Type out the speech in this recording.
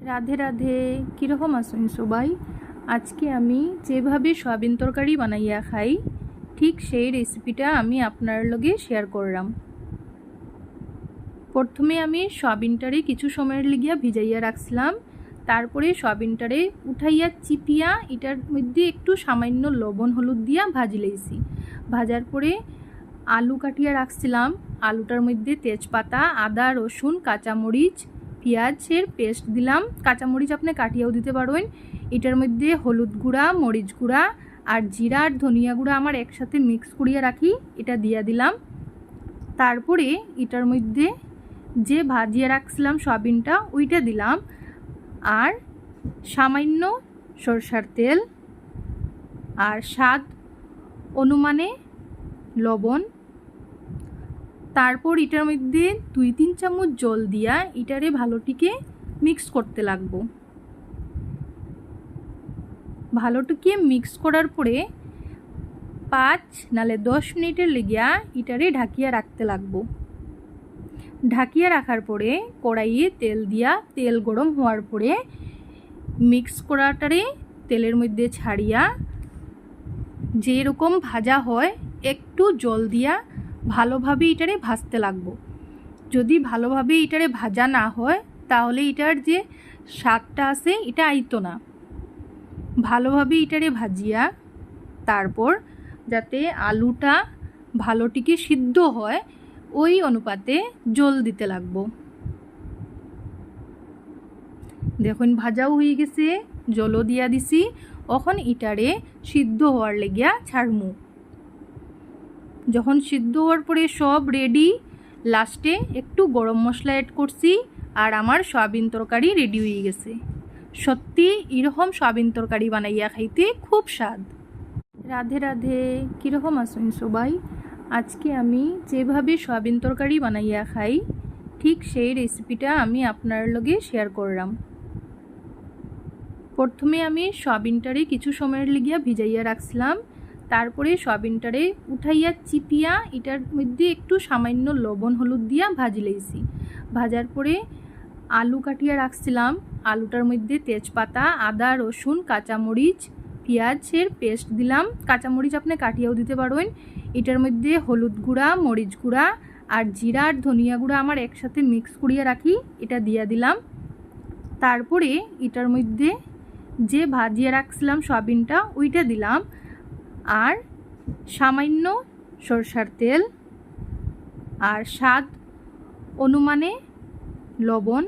রাধে রাধে, কীরকম আছেন সবাই? আজকে আমি যেভাবে সয়াবিন তরকারি বানাইয়া খাই ঠিক সেই রেসিপিটা আমি আপনার লগে শেয়ার করলাম। প্রথমে আমি সয়াবিনটারে কিছু সময়ের লিগিয়া ভিজাইয়া রাখছিলাম, তারপরে সয়াবিনটারে উঠাইয়া চিপিয়া এটার মধ্যে একটু সামান্য লবণ হলুদ দিয়া ভাজি লইছি। ভাজার পরে আলু কাটিয়া রাখছিলাম, আলুটার মধ্যে তেজপাতা, আদা, রসুন, কাঁচামরিচ, পেঁয়াজের পেস্ট দিলাম। কাঁচামরিচ আপনি কাটিয়াও দিতে পারবেন। এটার মধ্যে হলুদ গুঁড়া, মরিচ গুঁড়া আর জিরা আর ধনিয়া গুঁড়া আমার একসাথে মিক্স করিয়া রাখি, এটা দিয়া দিলাম। তারপরে এটার মধ্যে যে ভাজিয়ে রাখছিলাম সয়াবিনটা ওইটা দিলাম, আর সামান্য সরষার তেল আর স্বাদ অনুমানে লবণ। তারপর এটার মধ্যে 2-3 চামচ জল দিয়া এটারে ভালোটিকে মিক্স করতে লাগবো। ভালোটিকে মিক্স করার পরে 5 নালে 10 মিনিটের লেগিয়া এটারে ঢাকিয়া রাখতে লাগবো। ঢাকিয়া রাখার পরে কড়াইয়ে তেল দিয়া তেল গরম হওয়ার পরে মিক্স করাটারে তেলের মধ্যে ছাড়িয়া যেরকম ভাজা হয় একটু জল দিয়া ভালোভাবে এটারে ভাজতে লাগবো। যদি ভালোভাবে এটারে ভাজা না হয় তাহলে এটার যে স্বাদটা আছে এটা আইতো না। ভালোভাবে এটারে ভাজিয়া তারপর যাতে আলুটা ভালোটিকে সিদ্ধ হয় ওই অনুপাতে জল দিতে লাগবো। দেখুন ভাজাও হয়ে গেছে, জলও দিয়া দিছি। এখন এটারে সিদ্ধ হওয়ার লেগিয়া ছাড়মু। যখন সিদ্ধ হওয়ার পরে সব রেডি, লাস্টে একটু গরম মশলা অ্যাড করছি আর আমার সয়াবিন তরকারি রেডি হয়ে গেছে। সত্যি এরকম সয়াবিন তরকারি বানাইয়া খাইতে খুব স্বাদ। রাধে রাধে, কীরকম আছেন সবাই? আজকে আমি যেভাবে সয়াবিন তরকারি বানাইয়া খাই ঠিক সেই রেসিপিটা আমি আপনার লগে শেয়ার করলাম। প্রথমে আমি সয়াবিনটারে কিছু সময়ের লিগিয়া ভিজাইয়া রাখছিলাম, তারপরে সয়াবিনটারে উঠাইয়া চিপিয়া এটার মধ্যে একটু সামান্য লবণ হলুদ দিয়া ভাজি লইছি। ভাজার পরে আলু কাটিয়া রাখছিলাম, আলুটার মধ্যে তেজপাতা, আদা, রসুন, কাঁচামরিচ, পেঁয়াজের পেস্ট দিলাম। কাঁচামরিচ আপনি কাটিয়াও দিতে পারবেন। এটার মধ্যে হলুদ গুঁড়া, মরিচ গুঁড়া আর জিরা আর ধনিয়া গুঁড়া আমার একসাথে মিক্স করিয়া রাখি, এটা দিয়া দিলাম। তারপরে এটার মধ্যে যে ভাজিয়ে রাখছিলাম সয়াবিনটা ওইটা দিলাম, আর সামান্য সরষার তেল আর স্বাদ অনুমানে লবণ